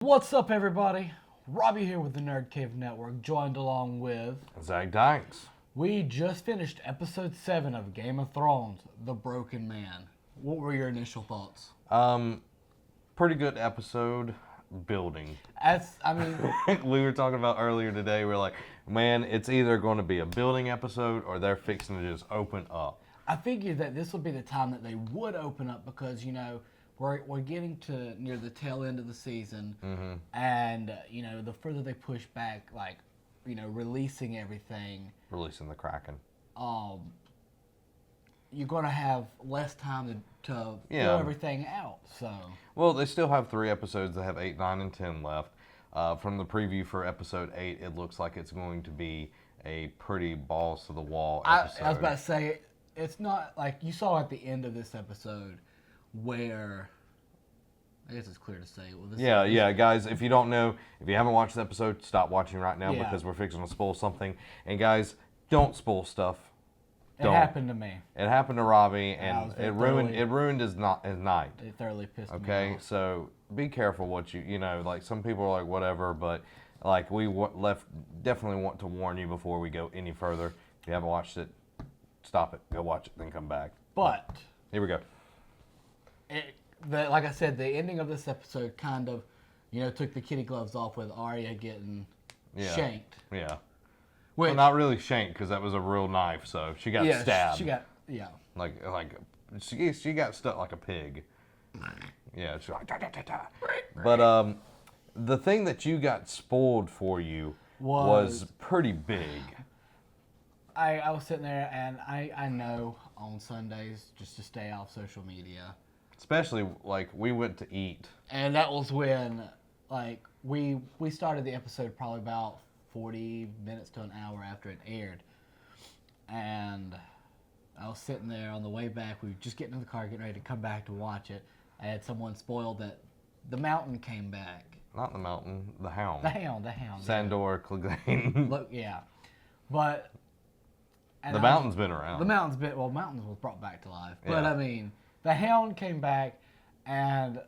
What's up, everybody? Robbie here with the Nerd Cave Network, joined along with... Zach Dykes. We just finished episode 7 of Game of Thrones, The Broken Man. What were your initial thoughts? Pretty good episode. Building. We were talking about earlier today, we're like, man, it's either going to be a building episode or they're fixing to just open up. I figured that this would be the time that they would open up because, we're getting to near the tail end of the season, and, the further they push back, releasing everything. Releasing the Kraken. You're going to have less time to fill everything out, so... Well, they still have 3 episodes. They have 8, 9, and 10 left. From the preview for episode 8, it looks like it's going to be a pretty balls-to-the-wall episode. I was about to say, it's not like you saw at the end of this episode where... I guess it's clear to say. Well, guys, if you don't know, if you haven't watched the episode, stop watching right now because we're fixing to spoil something. And guys, don't spoil stuff. It happened to me. It happened to Robbie, and it ruined his night. It thoroughly pissed me off. Okay, so be careful what like some people are like whatever, but like we definitely want to warn you before we go any further. If you haven't watched it, stop it, go watch it, then come back. But here we go. Like I said, the ending of this episode kind of, took the kitty gloves off with Arya getting shanked. Yeah. Which, well, not really shanked because that was a real knife, so she got stabbed. She got Like she got stuck like a pig. Yeah, she's like da da da da. But the thing that you got spoiled for you was pretty big. I was sitting there and I know on Sundays just to stay off social media. Especially like we went to eat. And that was when we started the episode probably about 40 minutes to an hour after it aired. And I was sitting there on the way back. We were just getting in the car, getting ready to come back to watch it. I had someone spoiled that the mountain came back. Not the mountain, the hound. The hound. Sandor Clegane. Look, yeah. But... the mountain's been around. The mountain's mountains was brought back to life. But I mean, the hound came back and...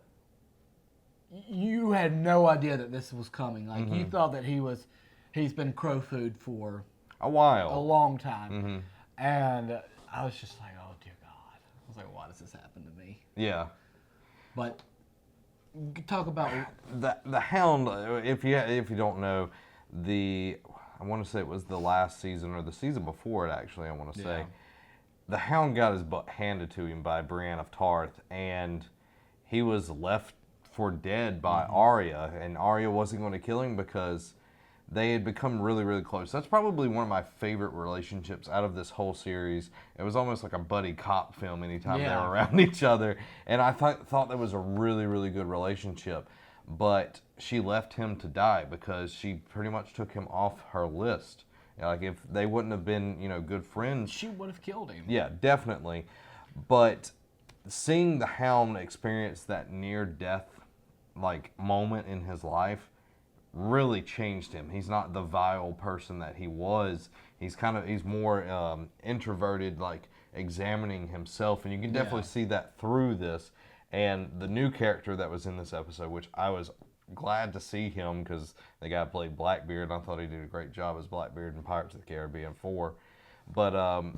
You had no idea that this was coming. Like, you thought that he's been crow food for a while. A long time. And I was just like, oh, dear God. I was like, why does this happen to me? Yeah. But talk about... The hound, if you don't know, I want to say it was the last season or the season before it, actually, I want to say. The hound got his butt handed to him by Brienne of Tarth, and he was left for dead by Arya, and Arya wasn't going to kill him because they had become really, really close. That's probably one of my favorite relationships out of this whole series. It was almost like a buddy cop film anytime they were around each other, and I thought that was a really, really good relationship. But she left him to die because she pretty much took him off her list. Like, if they wouldn't have been, good friends, she would have killed him. Yeah, definitely. But seeing the hound experience that near-death moment in his life really changed him. He's not the vile person that he was. He's more introverted, examining himself, and you can definitely see that through this. And the new character that was in this episode, which I was glad to see him because the guy played Blackbeard, and I thought he did a great job as Blackbeard in Pirates of the Caribbean 4. But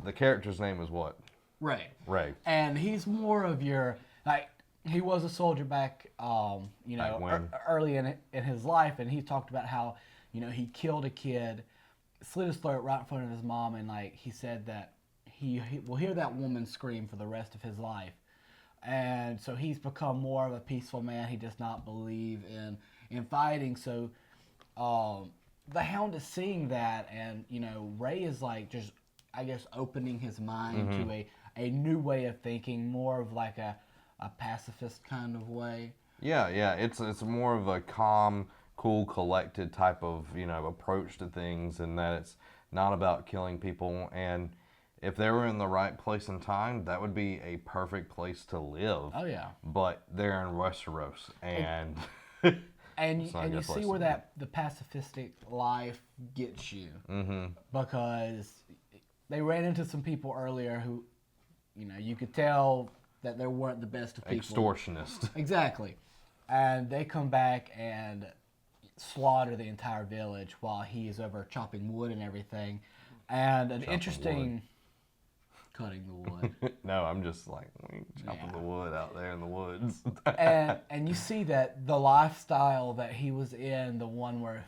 the character's name is what? Ray. Ray. And he's more of your, he was a soldier back, early in his life, and he talked about how, he killed a kid, slit his throat right in front of his mom, and he said that he will hear that woman scream for the rest of his life. And so he's become more of a peaceful man. He does not believe in fighting. So the Hound is seeing that, and Ray is just, I guess, opening his mind to a new way of thinking, more of a pacifist kind of way. Yeah, it's more of a calm, cool, collected type of approach to things, and that it's not about killing people. And if they were in the right place and time, that would be a perfect place to live. Oh yeah. But they're in Westeros, and and you see where the pacifistic life gets you, because they ran into some people earlier who, you could tell that they weren't the best of people. Extortionist. Exactly. and they come back and slaughter the entire village while he is over chopping wood and everything. And an interesting... Cutting the wood. No, I'm just like chopping the wood out there in the woods. and you see that the lifestyle that he was in, the one where,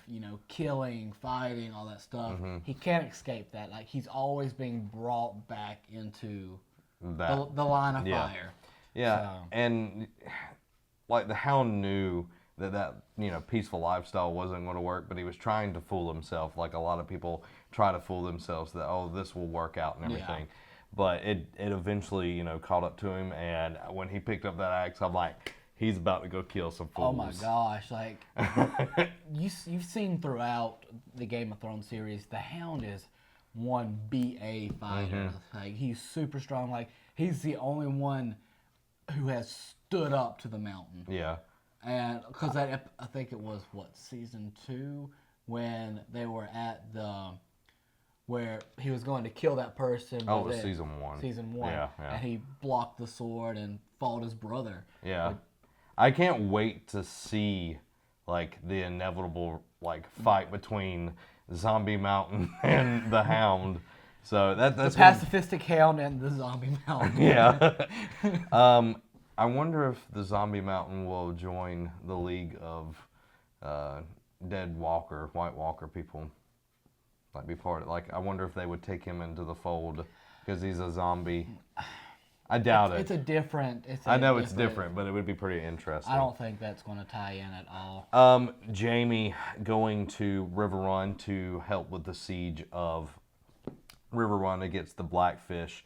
killing, fighting, all that stuff, he can't escape that. Like, he's always being brought back into the line of fire. Yeah, so. And like the Hound knew that peaceful lifestyle wasn't going to work, but he was trying to fool himself, like a lot of people try to fool themselves that, oh, this will work out and everything. Yeah. But it eventually, caught up to him, and when he picked up that axe, I'm like, he's about to go kill some fools. Oh my gosh, like, you've seen throughout the Game of Thrones series, the Hound is one BA fighter. Like, he's super strong. Like, he's the only one who has stood up to the mountain. Yeah. And because I think it was, season 2, when they were at where he was going to kill that person. Oh, it was season 1. Season 1. Yeah. And he blocked the sword and fought his brother. Yeah. I can't wait to see, like, the inevitable, like, fight between Zombie Mountain and the Hound. So that's the pacifistic Hound and the Zombie Mountain. Yeah. I wonder if the Zombie Mountain will join the League of White Walker people. Like, be part of it. Like, I wonder if they would take him into the fold because he's a zombie. I doubt it. It's a different. I know it's different, but it would be pretty interesting. I don't think that's going to tie in at all. Jamie going to River Run to help with the siege of River Run against the Blackfish.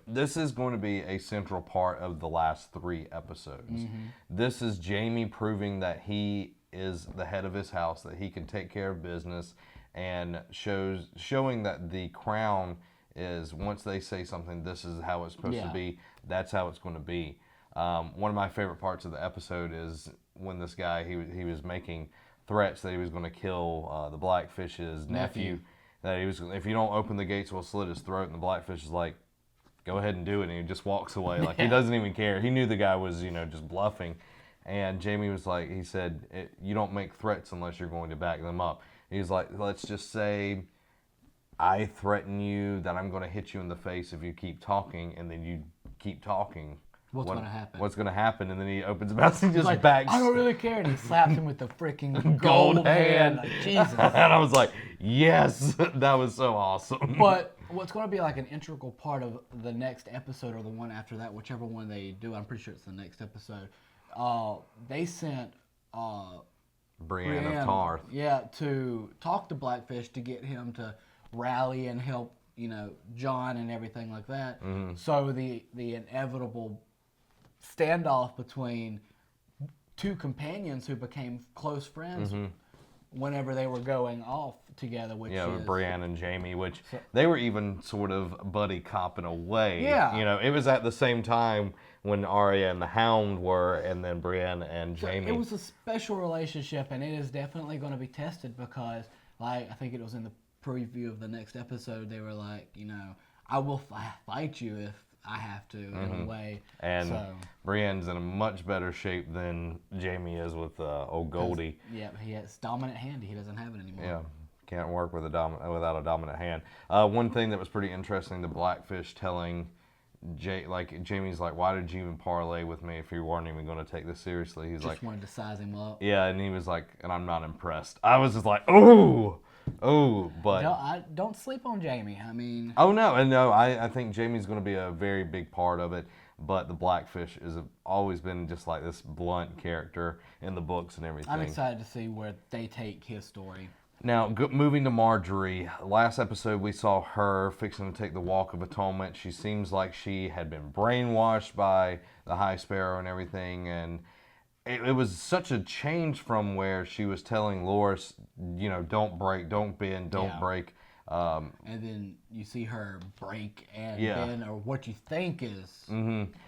This is going to be a central part of the last 3 episodes. This is Jamie proving that he is the head of his house, that he can take care of business, and showing that the crown is, once they say something, this is how it's supposed to be, that's how it's going to be. One of my favorite parts of the episode is when this guy, he was making threats that he was going to kill the Blackfish's nephew. That he was, if you don't open the gates, we'll slit his throat. And the Blackfish is like, go ahead and do it. And he just walks away. Like, he doesn't even care. He knew the guy was, just bluffing. And Jamie was like, he said, you don't make threats unless you're going to back them up. He's like, let's just say I threaten you that I'm going to hit you in the face if you keep talking, and then you keep talking. What's going to happen? What's going to happen? And then he opens his mouth and just backs. I don't really care. And he slaps him with the freaking gold hand. Like, Jesus. And I was like, yes, that was so awesome. But what's going to be like an integral part of the next episode or the one after that, whichever one they do, I'm pretty sure it's the next episode. They sent Brienne of Tarth. Yeah, to talk to Blackfish to get him to rally and help, Jon and everything like that. So the inevitable standoff between 2 companions who became close friends whenever they were going off together, which with Brienne and Jamie, which they were even sort of buddy cop in a way. Yeah. It was at the same time when Arya and the Hound were, and then Brienne and Jamie. It was a special relationship, and it is definitely going to be tested because, like, I think it was in the preview of the next episode, they were like, I will fight you if I have to, in a way. And Brienne's in a much better shape than Jamie is with old Goldie. Yeah, he has dominant hand. He doesn't have it anymore. Yeah, can't work with without a dominant hand. One thing that was pretty interesting, the Blackfish telling Jamie's like, why did you even parlay with me if you weren't even going to take this seriously? He's just wanted to size him up. Yeah, and he was like, and I'm not impressed. I was just like, but no, don't sleep on Jamie. I mean, I think Jamie's going to be a very big part of it. But the Blackfish has always been just like this blunt character in the books and everything. I'm excited to see where they take his story. Now, moving to Marjorie, last episode we saw her fixing to take the Walk of Atonement. She seems like she had been brainwashed by the High Sparrow and everything, and it was such a change from where she was telling Loras, don't break, don't bend, don't break. And then you see her break and bend, or what you think is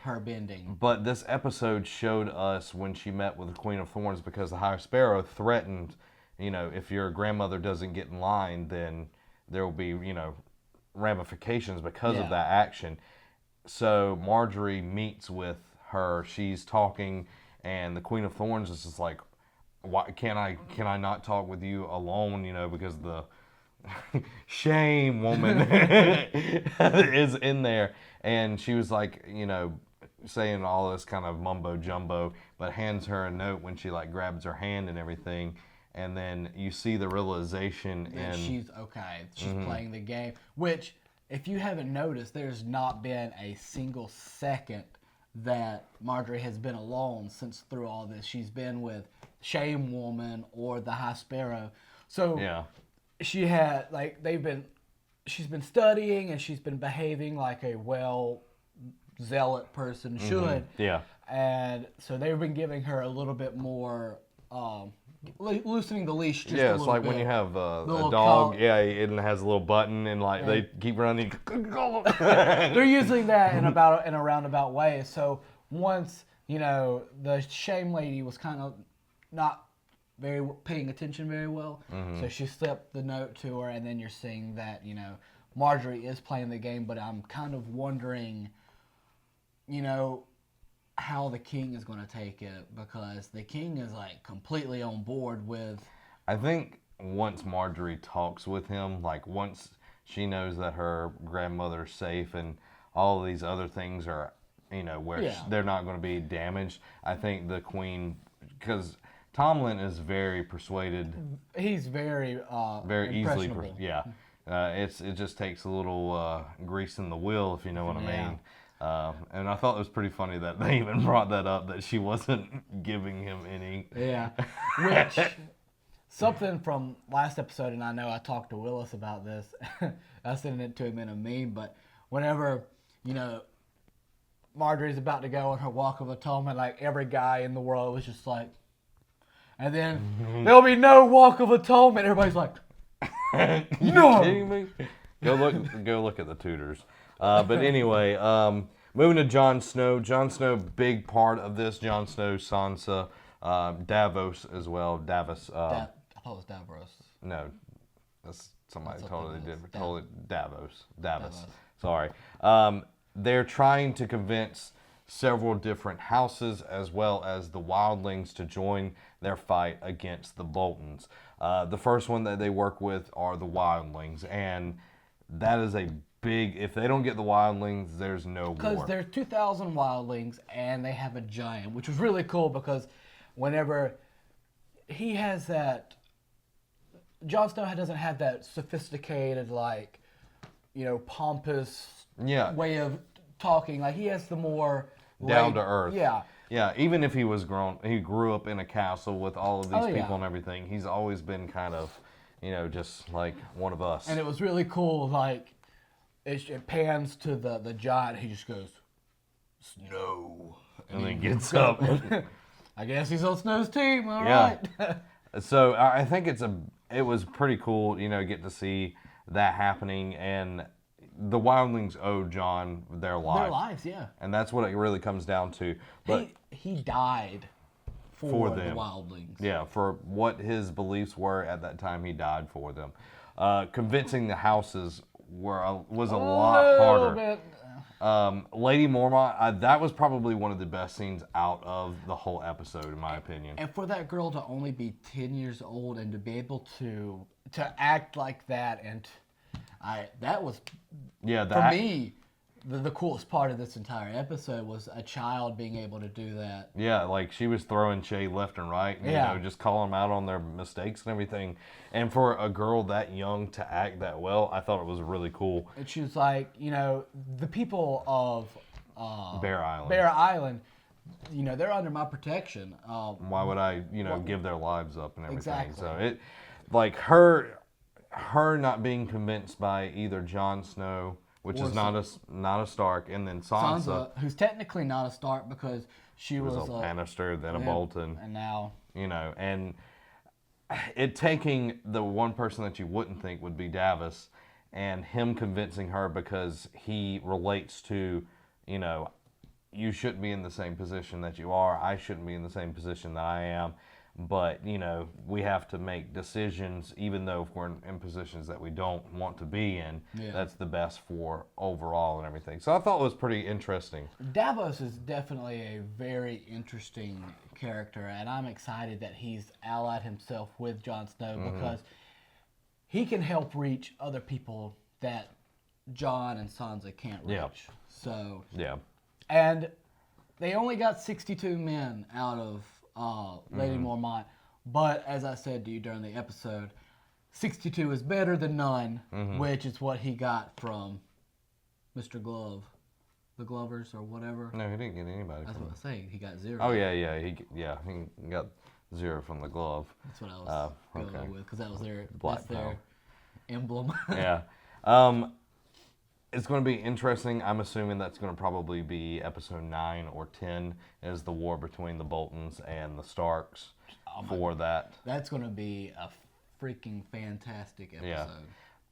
her bending. But this episode showed us when she met with the Queen of Thorns, because the High Sparrow threatened, if your grandmother doesn't get in line, then there will be, ramifications because of that action. So Marjorie meets with her. She's talking, and the Queen of Thorns is just like, why can I not talk with you alone? You know, because the shame woman is in there, and she was like, you know, saying all this kind of mumbo jumbo, but hands her a note when she like grabs her hand and everything, and then you see the realization that in she's playing the game. Which, if you haven't noticed, there's not been a single second that Marjorie has been alone since through all this. She's been with Shame Woman or the High Sparrow. So yeah. she had she's been studying and she's been behaving like a zealot person should. Yeah. And so they've been giving her a little bit more, loosening the leash just a Yeah, little it's like bit. when you have a little dog, it has a little button, and like they keep running. They're using that in a roundabout way. So once, you know, the shame lady was kind of not very paying attention very well, so she slipped the note to her, and then you're seeing that, you know, Marjorie is playing the game, but I'm kind of wondering, you know, how the king is going to take it, because the king is like completely on board with. I think once Marjorie talks with him, like once she knows that her grandmother's safe and all of these other things are, you know, where they're not going to be damaged, I think the queen, because Tomlin is very persuaded. He's very easily, it just takes a little grease in the wheel, if you know what I mean. And I thought it was pretty funny that they even brought that up, that she wasn't giving him any. Yeah, which, something from last episode, and I know I talked to Willis about this. I sent it to him in a meme, but whenever, you know, Marjorie's about to go on her walk of atonement, like every guy in the world was just like, and then there'll be no walk of atonement. Everybody's like, no. Kidding me? Go look at the Tudors. But anyway, moving to Jon Snow. Jon Snow, big part of this. Jon Snow, Sansa, Davos as well. Davos. I thought it was Davros. No, that's somebody totally different. Totally Davos. Sorry. They're trying to convince several different houses as well as the wildlings to join their fight against the Boltons. The first one that they work with are the wildlings, and that is a big, if they don't get the wildlings, there's no war. Because there's 2,000 wildlings and they have a giant, which was really cool, because whenever he has that, Jon Snow doesn't have that sophisticated, like, you know, pompous way of talking. Like, he has the more down to earth. Yeah. Yeah, even if he grew up in a castle with all of these people and everything, he's always been kind of, you know, just like one of us. And it was really cool, like, it pans to the giant, he just goes, Snow. And then gets up. I guess he's on Snow's team, all right. So I think it was pretty cool, you know, get to see that happening, and the wildlings owe Jon their lives. Their lives, yeah. And that's what it really comes down to. But he died for the wildlings. Yeah, for what his beliefs were at that time, he died for them. Convincing the houses was a lot harder. Lady Mormont, that was probably one of the best scenes out of the whole episode, in my opinion. And for that girl to only be 10 years old and to be able to act like that, and that was, for me, the coolest part of this entire episode was a child being able to do that. Yeah, like she was throwing shade left and right, and, you know, just calling them out on their mistakes and everything. And for a girl that young to act that well, I thought it was really cool. And she was like, you know, the people of Bear Island, you know, they're under my protection. Why would I, you know, give their lives up and everything? Exactly. So it, like her not being convinced by either Jon Snow, which is not a Stark, and then Sansa, who's technically not a Stark because she was a Lannister, then a Bolton, and now, you know, and it taking the one person that you wouldn't think would be Davos, and him convincing her because he relates to, you know, you shouldn't be in the same position that you are. I shouldn't be in the same position that I am. but we have to make decisions, even though if we're in positions that we don't want to be in. Yeah. That's the best for overall and everything. So I thought it was pretty interesting. Davos is definitely a very interesting character, and I'm excited that he's allied himself with Jon Snow because he can help reach other people that Jon and Sansa can't reach. Yeah. So yeah, and they only got 62 men out of Lady Mormont, but as I said to you during the episode, 62 is better than none, which is what he got from Mr. Glove, the Glovers or whatever. No, he didn't get anybody. That's what I'm saying. He got 0. Oh yeah, he got 0 from the Glove. That's what I was going with because that was their emblem. Yeah. It's going to be interesting. I'm assuming that's going to probably be episode 9 or 10 is the war between the Boltons and the Starks for that. That's going to be a freaking fantastic episode. Yeah.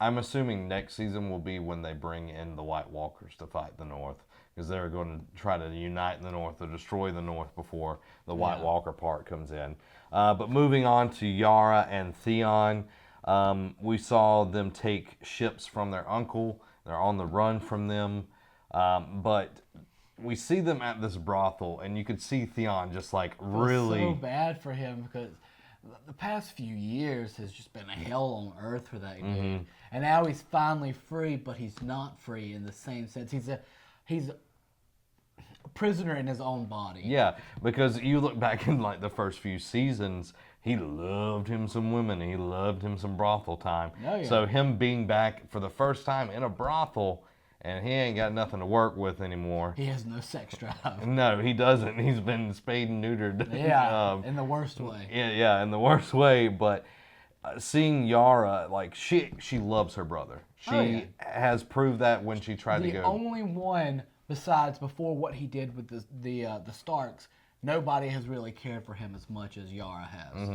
I'm assuming next season will be when they bring in the White Walkers to fight the North because they're going to try to unite the North or destroy the North before the White Walker part comes in. But moving on to Yara and Theon, we saw them take ships from their uncle. They're on the run from them, but we see them at this brothel, and you could see Theon just like really... It's so bad for him because the past few years has just been a hell on earth for that dude. And now he's finally free, but he's not free in the same sense. He's a prisoner in his own body. Yeah, because you look back in like the first few seasons, he loved him some women. He loved him some brothel time. Oh, yeah. So him being back for the first time in a brothel, and he ain't got nothing to work with anymore. He has no sex drive. No, he doesn't. He's been spayed and neutered. Yeah, in the worst way. Yeah, in the worst way. But seeing Yara, like she loves her brother. She has proved that when she tried to go. The only one besides before what he did with the Starks. Nobody has really cared for him as much as Yara has.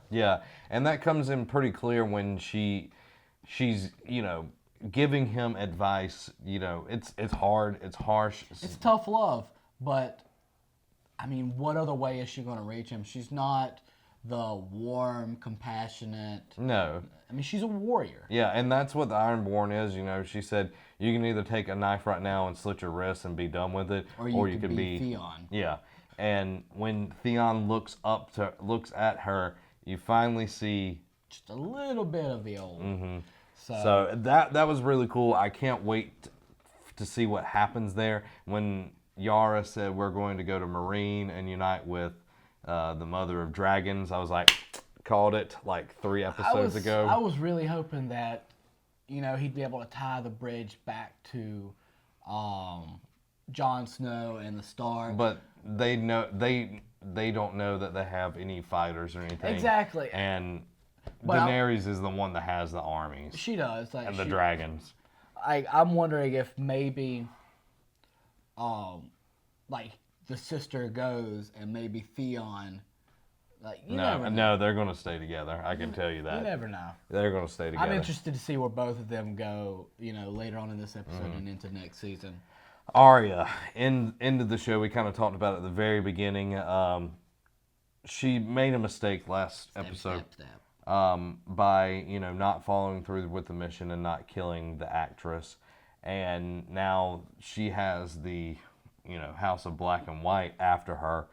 Yeah, and that comes in pretty clear when she's giving him advice. It's hard, it's harsh. It's tough love, but I mean, what other way is she going to reach him? She's not the warm, compassionate. No. I mean, she's a warrior. Yeah, and that's what the Ironborn is. She said you can either take a knife right now and slit your wrist and be done with it, or you could be Theon. Yeah. And when Theon looks at her, you finally see just a little bit of the old. So that was really cool. I can't wait to see what happens there. When Yara said we're going to go to Meereen and unite with the Mother of Dragons, I was like, called it like 3 episodes ago. I was really hoping that he'd be able to tie the bridge back to Jon Snow and the Stark. But they don't know that they have any fighters or anything. Exactly. And Daenerys is the one that has the armies. She does. And the dragons. I'm wondering if maybe like the sister goes and maybe Theon No, they're going to stay together. I can tell you that. You never know. They're going to stay together. I'm interested to see where both of them go, later on in this episode and into next season. Arya, into the show, we kind of talked about it at the very beginning. She made a mistake last episode by, not following through with the mission and not killing the actress. And now she has the, House of Black and White after her.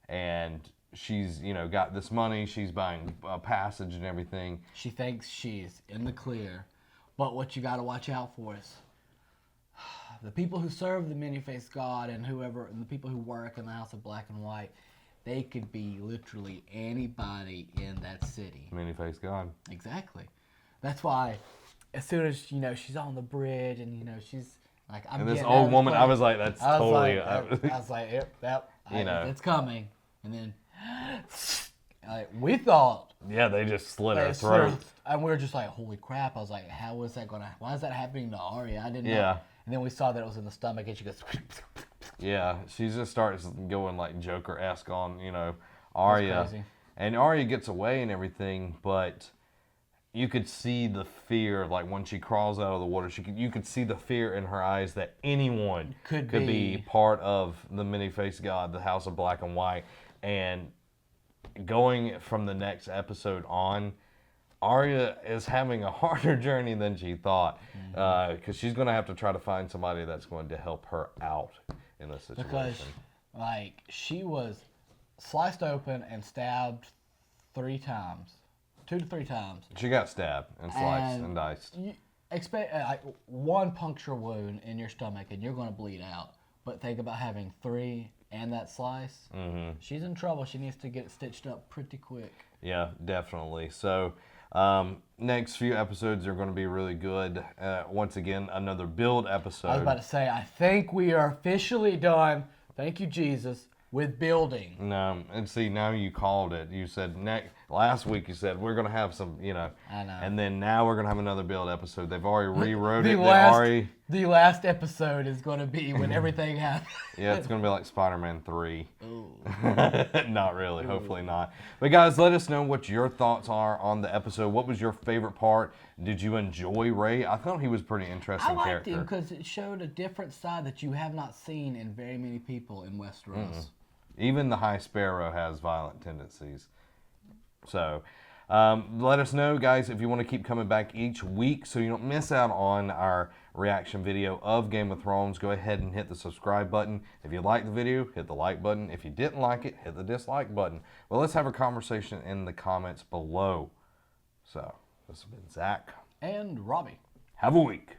And she's, got this money. She's buying a passage and everything. She thinks she's in the clear. But what you got to watch out for is the people who serve the many-faced God and the people who work in the House of Black and White, they could be literally anybody in that city. Many-faced God. Exactly. That's why as soon as, she's on the bridge and, she's like, I'm and this old woman, I was like, that's totally... I was like, yep, it's coming. And then, we thought... Yeah, they just slit her throat. And we were just like, holy crap. I was like, why is that happening to Arya? I didn't know. And then we saw that it was in the stomach and she goes... Yeah, she just starts going like Joker-esque on, Arya. And Arya gets away and everything, but you could see the fear, like when she crawls out of the water, you could see the fear in her eyes that anyone could be part of the many-faced God, the House of Black and White. And going from the next episode on, Arya is having a harder journey than she thought, because she's going to have to try to find somebody that's going to help her out in this situation. Because, like, she was sliced open and stabbed 3 times. 2 to 3 times. She got stabbed and sliced and diced. You expect like 1 puncture wound in your stomach and you're going to bleed out. But think about having 3 and that slice. She's in trouble. She needs to get it stitched up pretty quick. Yeah, definitely. So, next few episodes are going to be really good. Once again, another build episode. I was about to say, I think we are officially done. Thank you, Jesus. With building. No, and see, now you called it. You said last week you said we're going to have some, I know. And then now we're going to have another build episode. They've already rewrote it. The last episode is going to be when everything happens. Yeah, it's going to be like Spider-Man 3. Not really, hopefully not. But guys, let us know what your thoughts are on the episode. What was your favorite part? Did you enjoy Ray? I thought he was a pretty interesting character. I liked him because it showed a different side that you have not seen in very many people in Westeros. Even the High Sparrow has violent tendencies. So, let us know, guys, if you want to keep coming back each week so you don't miss out on our reaction video of Game of Thrones. Go ahead and hit the subscribe button. If you liked the video, hit the like button. If you didn't like it, hit the dislike button. Well, let's have a conversation in the comments below. So, this has been Zach. And Robbie. Have a week.